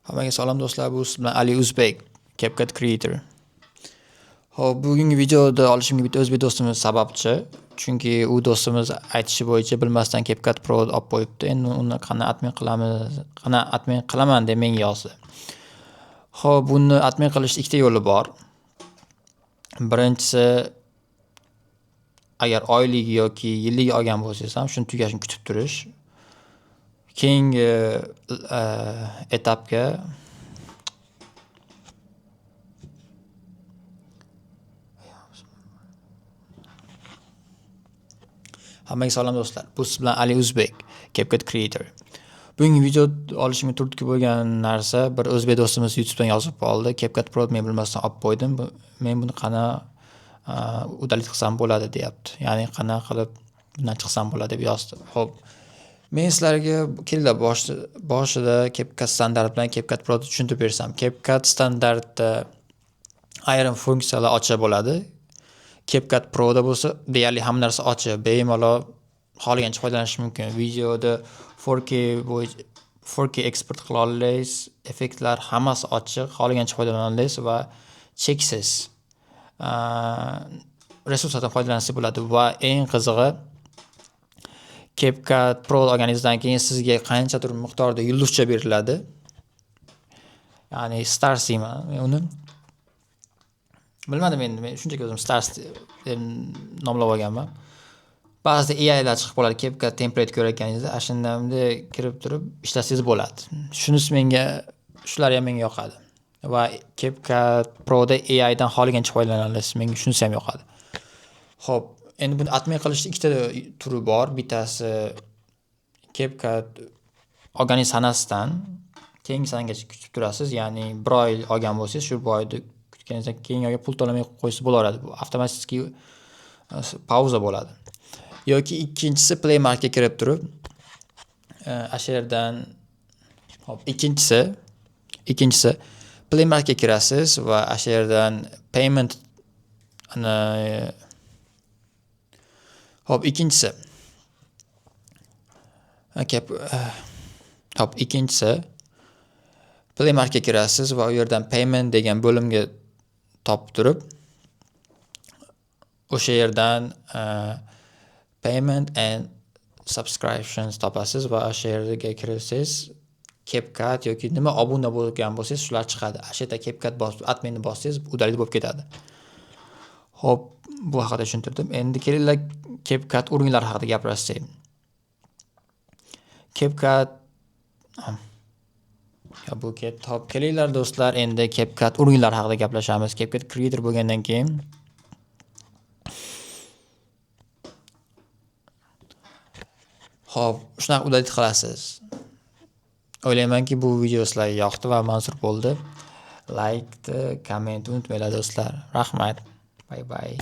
Hammaga salom do'stlar, bu siz bilan Ali Uzbek, CapCut Creator. Hop, bugungi videoda olishimga bitta o'zbek do'stimiz sababchi. Chunki u do'stimiz aytishi bo'yicha bilmasdan CapCut Pro olib qo'yibdi. Endi uni qana admin qilaman deb menga yozdi. Hop, buni admin qilish ikkita yo'li bor. Birinchisi, agar oylik yoki yillik olgan bo'lsangiz ham shuni tugashini kutib turish. Keyingi etapga hammaga salom do'stlar. Bu siz bilan Ali Uzbek, CapCut Creator. Bugungi video olishimga turtki bo'lgan narsa bir o'zbek do'stimiz YouTubedan yozib qoldi. CapCut Pro men bilmasdan olib qo'ydim. Men buni qana udalit qilsam bo'ladi deyapti. Ya'ni qana qilib bundan chiqsam bo'ladi deb yozdi. Xo'p. Men sizlarga kelinglar boshida CapCut standart bilan CapCut Pro tushuntirib bersam. CapCut standartda ayrim funksiyalar ochiq bo'ladi. CapCut Pro'da bo'lsa deyarli hamma narsa ochiq, bemalol xohlagancha foydalanish mumkin. Videoda 4K eksport qila olasiz, effektlar hammasi ochiq, xohlagancha foydalana olasiz va cheksiz resurslardan foydalansa bo'ladi va eng qizig'i CapCut Pro olganingizdan keyin sizga qanchadir miqdorda yulduzcha beriladi. Ya'ni stars deyman. Uni bilmadim endi, men shunchaki o'zim stars deb nomlab olganman. Ba'zida AI'lar chiqib qoladi, CapCut template ko'rayotganingizda ashundamda kirib turib ishlasangiz bo'ladi. Shular ham menga yoqadi. Va CapCut Pro'da AI'dan xohlagancha foydalana olasiz. Menga shunisi ham yoqadi. Xo'p, endi buni admin qilishning ikkita turi bor. Bittasi CapCut olganingiz sanasidan keyingi sanagacha kutib turasiz. Ya'ni 1 oy olgan bo'lsangiz, shu 1 oyda kutganingizdan keyin pul to'lamay qo'ysa bo'laveradi. Bu avtomatik pauza bo'ladi. Yoki ikkinchisi Play Marketga kirib turib, yerdan ikkinchisi Play Marketga kirasiz va yerdan payment ikkinchisi Play Marketga kirasiz va u yerdan payment degan bo'limga topib turib, o'sha yerdan payment and subscriptions topasiz va o'sha yerga kirasiz. CapCut yoki nima obuna bo'lgan bo'lsangiz shular chiqadi. O'sha yerda CapCut adminni bossangiz udallik bo'lib ketadi. Xo'p, bu haqida tushuntirdim. Endi kelinglar CapCut o'rinlar haqida gapirsak. CapCut kelinglar do'stlar, endi CapCut o'rinlar haqida gaplashamiz. CapCut Creator bo'lgandan keyin Xo'p, shunaqa udalit qilasiz. O'ylaymanki bu video sizlarga yoqdi va manzur bo'ldi. Like, komment unutmanglar do'stlar. Rahmat. Bye bye.